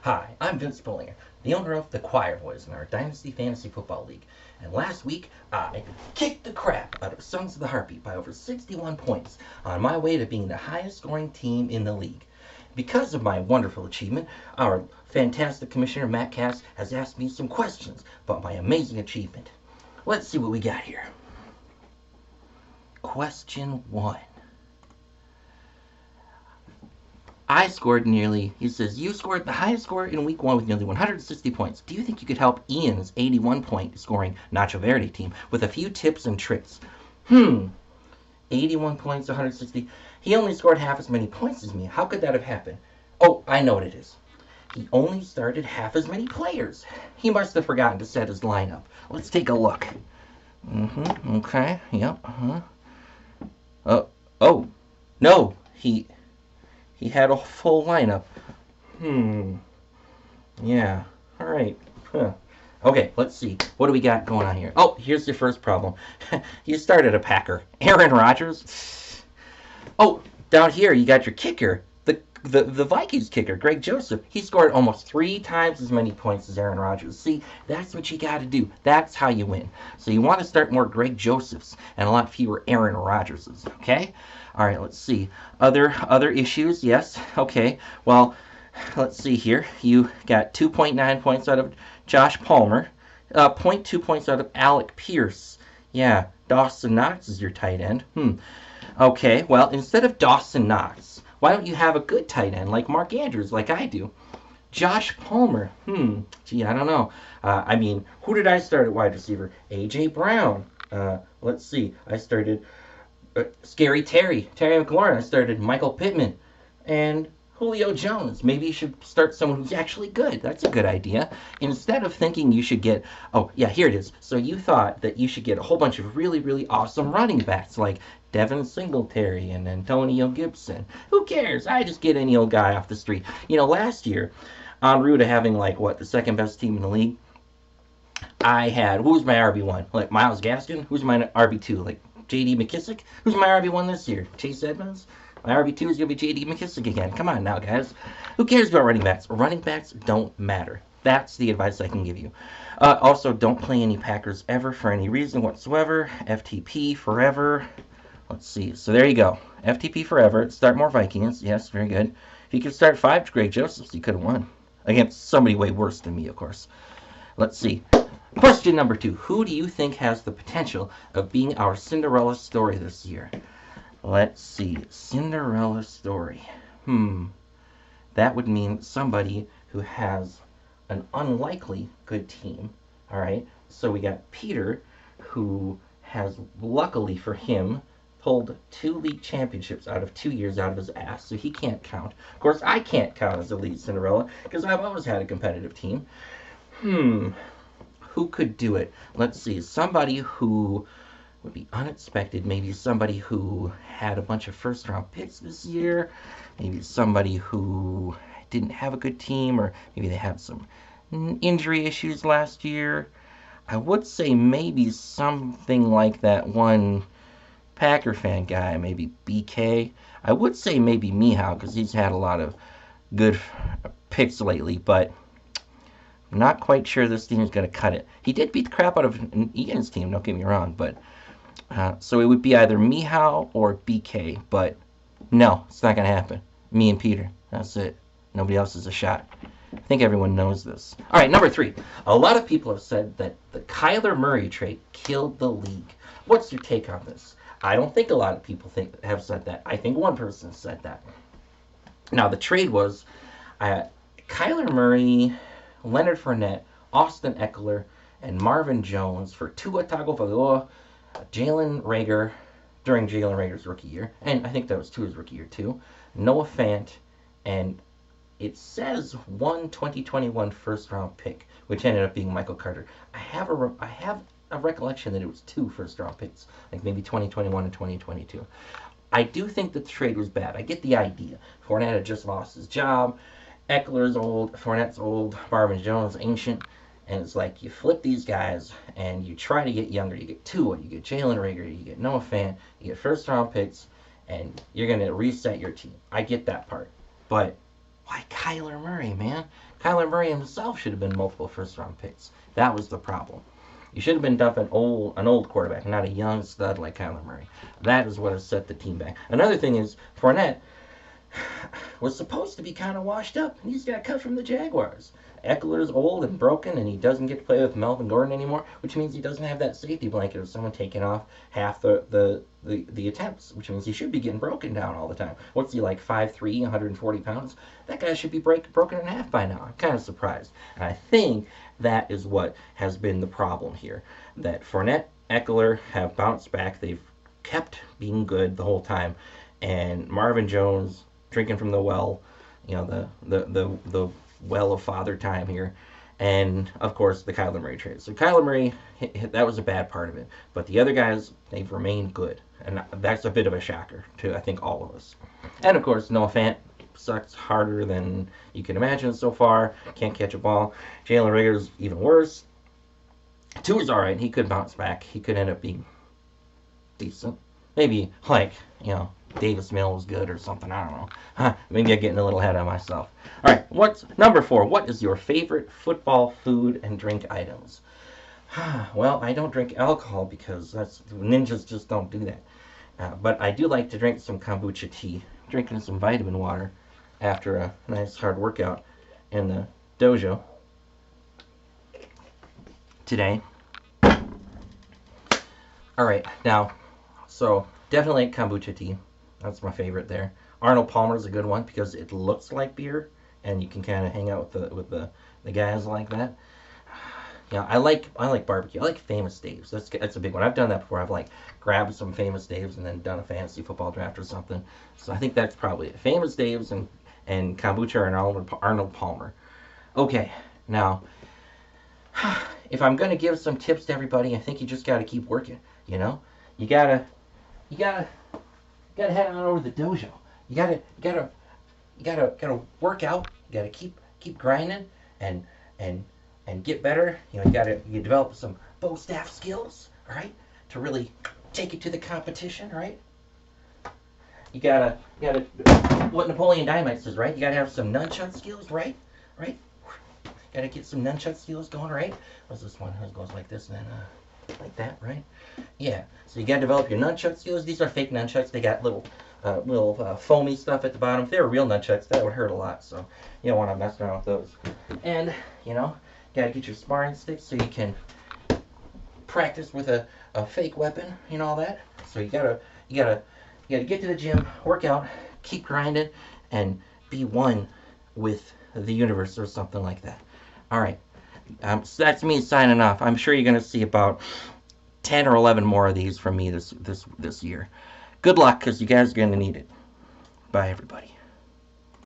Hi, I'm Vince Bollinger, the owner of the Choir Boys in our Dynasty Fantasy Football League. And last week, I kicked the crap out of Sons of the Harpy by over 61 points on my way to being the highest scoring team in the league. Because of my wonderful achievement, our fantastic commissioner Matt Cass has asked me some questions about my amazing achievement. Let's see what we got here. Question 1. He says, you scored the highest score in week 1 with nearly 160 points. Do you think you could help Ian's 81 point scoring Nacho Verde team with a few tips and tricks? 81 points, 160. He only scored half as many points as me. How could that have happened? Oh, I know what it is. He only started half as many players. He must have forgotten to set his lineup. Let's take a look. Okay, yep, oh, no, he had a full lineup. Yeah. All right. Okay, let's see. What do we got going on here? Oh, here's your first problem. You started a Packer. Aaron Rodgers. Oh, down here you got your kicker. The Vikings kicker, Greg Joseph. He scored almost 3 times as many points as Aaron Rodgers. See, that's what you got to do. That's how you win. So you want to start more Greg Josephs and a lot fewer Aaron Rodgerses. Okay? All right, let's see. Other issues, yes. Okay, well, let's see here. You got 2.9 points out of Josh Palmer, 0.2 points out of Alec Pierce. Yeah, Dawson Knox is your tight end. Okay, well, instead of Dawson Knox, why don't you have a good tight end like Mark Andrews, like I do? Josh Palmer. Gee, I don't know. Who did I start at wide receiver? A.J. Brown. Let's see. I started Scary Terry McLaurin. I started Michael Pittman and Julio Jones. Maybe you should start someone who's actually good. That's a good idea. Instead of thinking you should get, oh, yeah, here it is. So you thought that you should get a whole bunch of really, really awesome running backs like Devin Singletary and Antonio Gibson. Who cares? I just get any old guy off the street. Last year, en route to having, the second best team in the league, I had, who's my RB1? Like Myles Gaskin? Who's my RB2? Like J.D. McKissick? Who's my RB1 this year? Chase Edmonds? My RB2 is going to be J.D. McKissick again. Come on now, guys. Who cares about running backs? Running backs don't matter. That's the advice I can give you. Also, don't play any Packers ever for any reason whatsoever. FTP forever. Let's see. So there you go. FTP forever. Start more Vikings. Yes, very good. If you could start 5 Greg Josephs, you could have won. Against somebody way worse than me, of course. Let's see. Question number 2. Who do you think has the potential of being our Cinderella story this year? Let's see. Cinderella story. That would mean somebody who has an unlikely good team. All right. So we got Peter, who has, luckily for him, pulled 2 league championships out of 2 years out of his ass, so he can't count. Of course, I can't count as a lead Cinderella because I've always had a competitive team. Who could do it? Let's see. Somebody who would be unexpected. Maybe somebody who had a bunch of first-round picks this year. Maybe somebody who didn't have a good team, or maybe they had some injury issues last year. I would say maybe something like that one Packer fan guy, maybe BK. I would say maybe Mihao, because he's had a lot of good picks lately, but I'm not quite sure this team is going to cut it. He did beat the crap out of Ian's team, don't get me wrong, but so it would be either Mihao or BK, but no, it's not going to happen. Me and Peter, that's it. Nobody else has a shot. I think everyone knows this. All right, number 3. A lot of people have said that the Kyler Murray trade killed the league. What's your take on this? I don't think a lot of people have said that. I think one person said that. Now, the trade was Kyler Murray, Leonard Fournette, Austin Eckler, and Marvin Jones for Tua Tagovailoa, Jalen Reagor during Jalen Reagor's rookie year, and I think that was Tua's rookie year too, Noah Fant, and it says 2021 first-round pick, which ended up being Michael Carter. I have a recollection that it was 2 first-round picks, like maybe 2021 and 2022. I do think that the trade was bad. I get the idea. Fournette had just lost his job. Eckler's old. Fournette's old. Marvin Jones, ancient. And it's like you flip these guys and you try to get younger. You get Tua, you get Jalen Reagor, you get Noah Fant, you get first-round picks, and you're going to reset your team. I get that part. But why Kyler Murray, man? Kyler Murray himself should have been multiple first-round picks. That was the problem. You should have been dumping an old quarterback, not a young stud like Kyler Murray. That is what has set the team back. Another thing is, Fournette was supposed to be kind of washed up, and he's got cut from the Jaguars. Eckler's old and broken, and he doesn't get to play with Melvin Gordon anymore, which means he doesn't have that safety blanket of someone taking off half the attempts, which means he should be getting broken down all the time. What's he, like 5'3", 140 pounds? That guy should be broken in half by now. I'm kind of surprised. And I think that is what has been the problem here, that Fournette, Eckler have bounced back. They've kept being good the whole time, and Marvin Jones drinking from the well, the well of father time here, and of course the Kyler Murray trade. So Kyler Murray, that was a bad part of it, but the other guys, they've remained good, and that's a bit of a shocker to I think all of us. And of course Noah Fant sucks harder than you can imagine so far. Can't catch a ball. Jalen Reagor's even worse. Tua's all right. He could bounce back. He could end up being decent. Maybe like Davis Mills good or something. I don't know. Maybe I'm getting a little ahead of myself. All right. What's number 4? What is your favorite football food and drink items? Well, I don't drink alcohol because ninjas just don't do that. But I do like to drink some kombucha tea. Drinking some vitamin water after a nice hard workout in the dojo today. All right, now, so definitely kombucha tea. That's my favorite there. Arnold Palmer's a good one because it looks like beer, and you can kind of hang out with the guys like that. Yeah, I like barbecue. I like Famous Dave's. That's a big one. I've done that before. I've like grabbed some Famous Dave's and then done a fantasy football draft or something. So I think that's probably it. Famous Dave's and kombucha and Arnold Palmer. Okay, now if I'm gonna give some tips to everybody, I think you just gotta keep working. You gotta head on over to the dojo. You gotta work out. You gotta keep grinding and get better. You develop some bow staff skills, all right, to really take it to the competition, right? You gotta what Napoleon Dynamite says, right? You gotta have some nunchuck skills, right? Gotta get some nunchuck skills going, right? What's this one? It goes like this and then like that, right? Yeah. So you gotta develop your nunchuck skills. These are fake nunchucks. They got little foamy stuff at the bottom. If they were real nunchucks, that would hurt a lot. So you don't want to mess around with those. And gotta get your sparring sticks so you can practice with a fake weapon and all that. So you gotta get to the gym, work out, keep grinding, and be one with the universe or something like that. All right, so that's me signing off. I'm sure you're gonna see about 10 or 11 more of these from me this year. Good luck, because you guys are gonna need it. Bye, everybody.